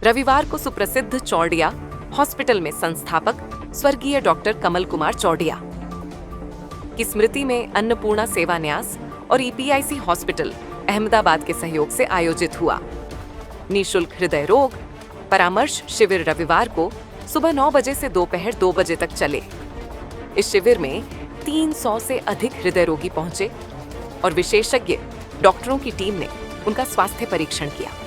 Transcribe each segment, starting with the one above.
रविवार को सुप्रसिद्ध चौड़िया हॉस्पिटल में संस्थापक स्वर्गीय डॉक्टर कमल कुमार चौड़िया की स्मृति में अन्नपूर्णा सेवा न्यास और ईपीआईसी हॉस्पिटल अहमदाबाद के सहयोग से आयोजित हुआ निःशुल्क हृदय रोग परामर्श शिविर रविवार को सुबह 9 बजे से दोपहर 2 बजे तक चले। इस शिविर में 300 से अधिक हृदय रोगी पहुंचे और विशेषज्ञ डॉक्टरों की टीम ने उनका स्वास्थ्य परीक्षण किया।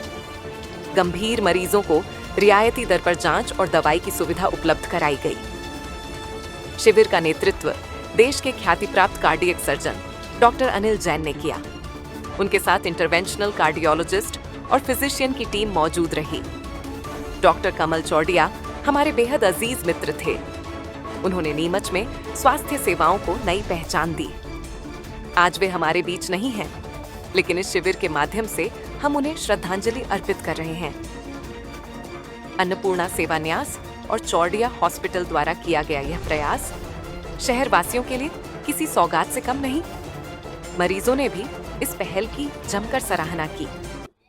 गंभीर मरीजों को रियायती दर पर जांच और दवाई की सुविधा उपलब्ध कराई गई। शिविर का नेतृत्व देश के ख्याति प्राप्त cardiac surgeon doctor Anil Jain ने किया। उनके साथ इंटरवेंशनल कार्डियोलॉजिस्ट और फिजिशियन की टीम मौजूद रही। डॉक्टर कमल चौड़िया हमारे बेहद अजीज मित्र थे। उन्होंने नीमच में स्वास्थ्य सेवाओं को नई पहचान दी। आज वे हमारे बीच नहीं हैं, लेकिन इस शिविर के माध्यम से हम उन्हें श्रद्धांजलि अर्पित कर रहे हैं। अन्नपूर्णा सेवा न्यास और चौड़िया हॉस्पिटल द्वारा किया गया यह प्रयास शहर वासियों के लिए किसी सौगात से कम नहीं। मरीजों ने भी इस पहल की जमकर सराहना की।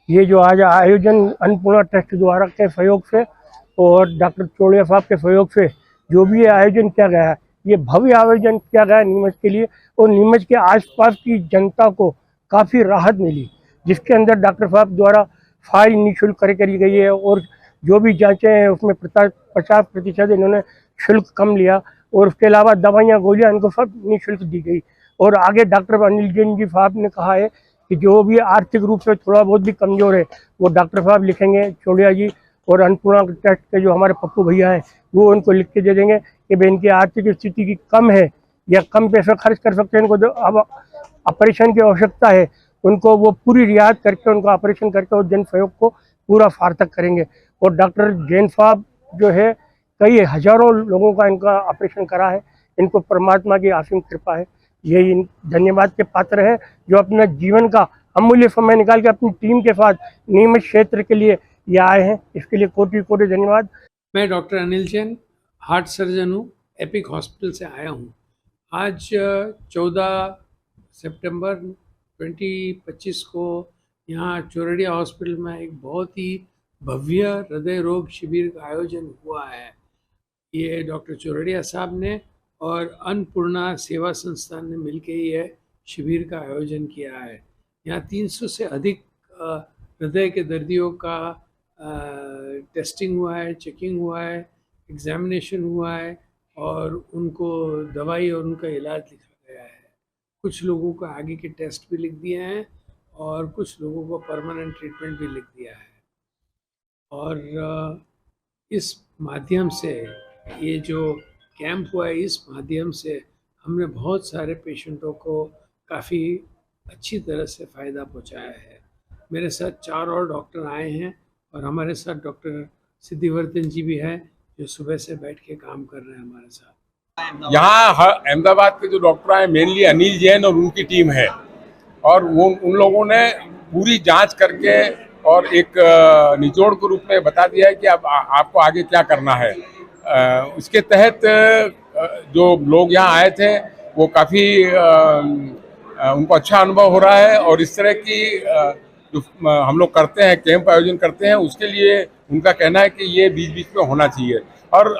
ये जो आज आयोजन अन्नपूर्णा ट्रस्ट द्वारा के सहयोग से और डॉक्टर चौड़िया साहब के सहयोग से जो भी ये आयोजन किया गया है, ये भव्य आयोजन किया गया है नीमच के लिए और नीमच के आसपास की जनता को काफ़ी राहत मिली, जिसके अंदर डॉक्टर साहब द्वारा फाइल निःशुल्क करी गई है और जो भी जांचें हैं उसमें 50% इन्होंने शुल्क कम लिया और उसके अलावा दवाइयाँ गोलियाँ इनको सब निःशुल्क दी गई। और आगे डॉक्टर अनिल जैन जी साहब ने कहा है कि जो भी आर्थिक रूप से थोड़ा बहुत भी कमज़ोर है वो डॉक्टर साहब लिखेंगे, चौड़िया जी और अन्नपूर्णा ट्रस्ट के जो हमारे पप्पू भैया हैं वो उनको लिख के दे देंगे कि भाई इनकी आर्थिक स्थिति की कम है या कम पैसा खर्च कर सकते हैं, इनको जो अब ऑपरेशन की आवश्यकता है उनको वो पूरी रियायत करके उनको ऑपरेशन करके और जन सहयोग को पूरा सार्थक करेंगे। और डॉक्टर जैन साहब जो है कई हजारों लोगों का इनका ऑपरेशन करा है, इनको परमात्मा की असीम कृपा है। यही धन्यवाद के पात्र है जो अपने जीवन का अमूल्य समय निकाल के अपनी टीम के साथ नीमच क्षेत्र के लिए ये आए हैं, इसके लिए कोटि कोटि धन्यवाद। मैं doctor Anil Jain heart surgeon हूँ, एपिक हॉस्पिटल से आया हूँ। आज 14 सितंबर 2025 को यहाँ चौड़िया हॉस्पिटल में एक बहुत ही भव्य हृदय रोग शिविर का आयोजन हुआ है। ये डॉक्टर चौड़िया साहब ने और अन्नपूर्णा सेवा संस्थान ने मिलकर ये शिविर का आयोजन किया है। यहाँ 300 से अधिक हृदय के दर्दियों का टेस्टिंग हुआ है, चेकिंग हुआ है, एग्जामिनेशन हुआ है और उनको दवाई और उनका इलाज लिखा गया है। कुछ लोगों को आगे के टेस्ट भी लिख दिए हैं और कुछ लोगों को परमानेंट ट्रीटमेंट भी लिख दिया है। और इस माध्यम से ये जो कैंप हुआ है, इस माध्यम से हमने बहुत सारे पेशेंटों को काफ़ी अच्छी तरह से फ़ायदा पहुंचाया है। मेरे साथ 4 और डॉक्टर आए हैं और हमारे साथ डॉक्टर सिद्धिवर्धन जी भी हैं जो सुबह से बैठ के काम कर रहे हैं हमारे साथ। यहाँ अहमदाबाद के जो डॉक्टर हैं मेनली अनिल जैन और उनकी टीम है और वो उन लोगों ने पूरी जांच करके और एक निचोड़ के रूप में बता दिया है कि अब आपको आगे क्या करना है। उसके तहत जो लोग यहाँ आए थे वो काफ़ी उनको अच्छा अनुभव हो रहा है और इस तरह की जो हम लोग करते हैं कैंप आयोजन करते हैं उसके लिए उनका कहना है कि ये बीच बीच में होना चाहिए। और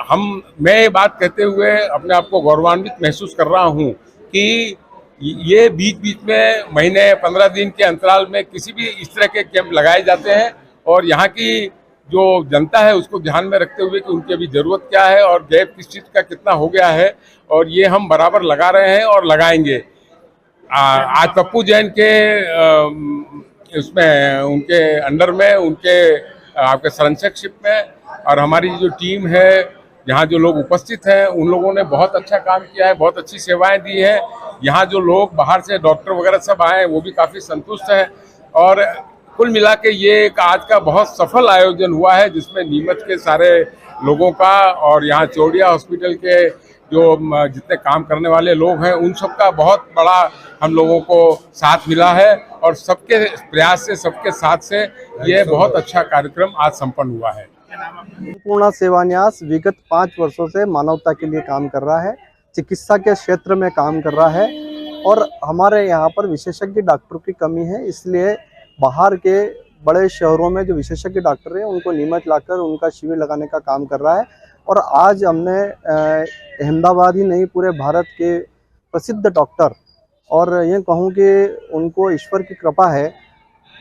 मैं ये बात कहते हुए अपने आप को गौरवान्वित महसूस कर रहा हूँ कि ये बीच बीच में महीने 15 दिन के अंतराल में किसी भी इस तरह के कैंप लगाए जाते हैं और यहाँ की जो जनता है उसको ध्यान में रखते हुए कि उनकी अभी ज़रूरत क्या है और गैप किस चीज़ का कितना हो गया है और ये हम बराबर लगा रहे हैं और लगाएंगे। आज पप्पू जैन के उसमें उनके अंडर में उनके आपके संरक्षकशिप में और हमारी जो टीम है यहाँ जो लोग उपस्थित हैं उन लोगों ने बहुत अच्छा काम किया है, बहुत अच्छी सेवाएं दी है। यहाँ जो लोग बाहर से डॉक्टर वगैरह सब आए हैं वो भी काफ़ी संतुष्ट हैं और कुल मिला के ये एक आज का बहुत सफल आयोजन हुआ है जिसमें नीमच के सारे लोगों का और यहाँ चौड़िया हॉस्पिटल के जो जितने काम करने वाले लोग हैं उन सब का बहुत बड़ा हम लोगों को साथ मिला है और सबके प्रयास से सबके साथ से ये बहुत अच्छा कार्यक्रम आज संपन्न हुआ है। अन्नपूर्णा सेवा न्यास विगत 5 वर्षों से मानवता के लिए काम कर रहा है, चिकित्सा के क्षेत्र में काम कर रहा है और हमारे यहाँ पर विशेषज्ञ डॉक्टरों की कमी है, इसलिए बाहर के बड़े शहरों में जो विशेषज्ञ डॉक्टर हैं उनको नीमच लाकर उनका शिविर लगाने का काम कर रहा है। और आज हमने अहमदाबाद ही नहीं, पूरे भारत के प्रसिद्ध डॉक्टर, और ये कहूँ कि उनको ईश्वर की कृपा है,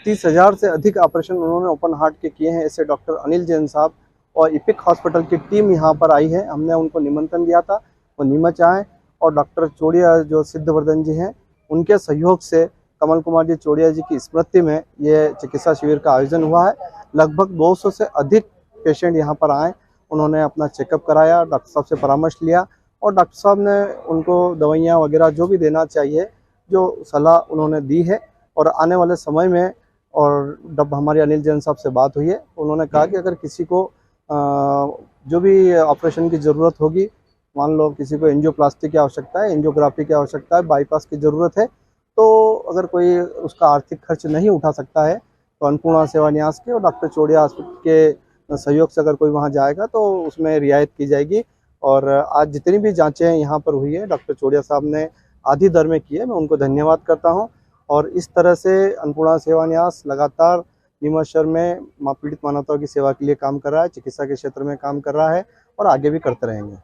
30,000 से अधिक ऑपरेशन उन्होंने ओपन हार्ट के किए हैं। ऐसे डॉक्टर अनिल जैन साहब और इपिक हॉस्पिटल की टीम यहाँ पर आई है। हमने उनको निमंत्रण दिया था, वो नीमच आए, और डॉक्टर चोड़िया जो सिद्धवर्धन जी हैं, उनके सहयोग से कमल कुमार जी चोड़िया जी की स्मृति में ये चिकित्सा शिविर का आयोजन हुआ है। लगभग 200 से अधिक पेशेंट यहाँ पर आए, उन्होंने अपना चेकअप कराया, डॉक्टर साहब से परामर्श लिया, और डॉक्टर साहब ने उनको दवाइयाँ वगैरह जो भी देना चाहिए, जो सलाह उन्होंने दी है। और आने वाले समय में, और जब हमारे अनिल जैन साहब से बात हुई है, उन्होंने कहा कि अगर किसी को जो भी ऑपरेशन की ज़रूरत होगी, मान लो किसी को एंजियोप्लास्टी की आवश्यकता है, एंजियोग्राफी की आवश्यकता है, बाईपास की ज़रूरत है, तो अगर कोई उसका आर्थिक खर्च नहीं उठा सकता है तो अन्नपूर्णा सेवा न्यास के और डॉक्टर चोड़िया हॉस्पिटल के सहयोग से अगर कोई वहाँ जाएगा तो उसमें रियायत की जाएगी। और आज जितनी भी जांचें यहाँ पर हुई है, डॉक्टर चोड़िया साहब ने आधी दर में की है, मैं उनको धन्यवाद करता हूँ। और इस तरह से अन्नपूर्णा सेवा न्यास लगातार नीमच शहर में पीड़ित मानवताओं की सेवा के लिए काम कर रहा है, चिकित्सा के क्षेत्र में काम कर रहा है, और आगे भी करते रहेंगे।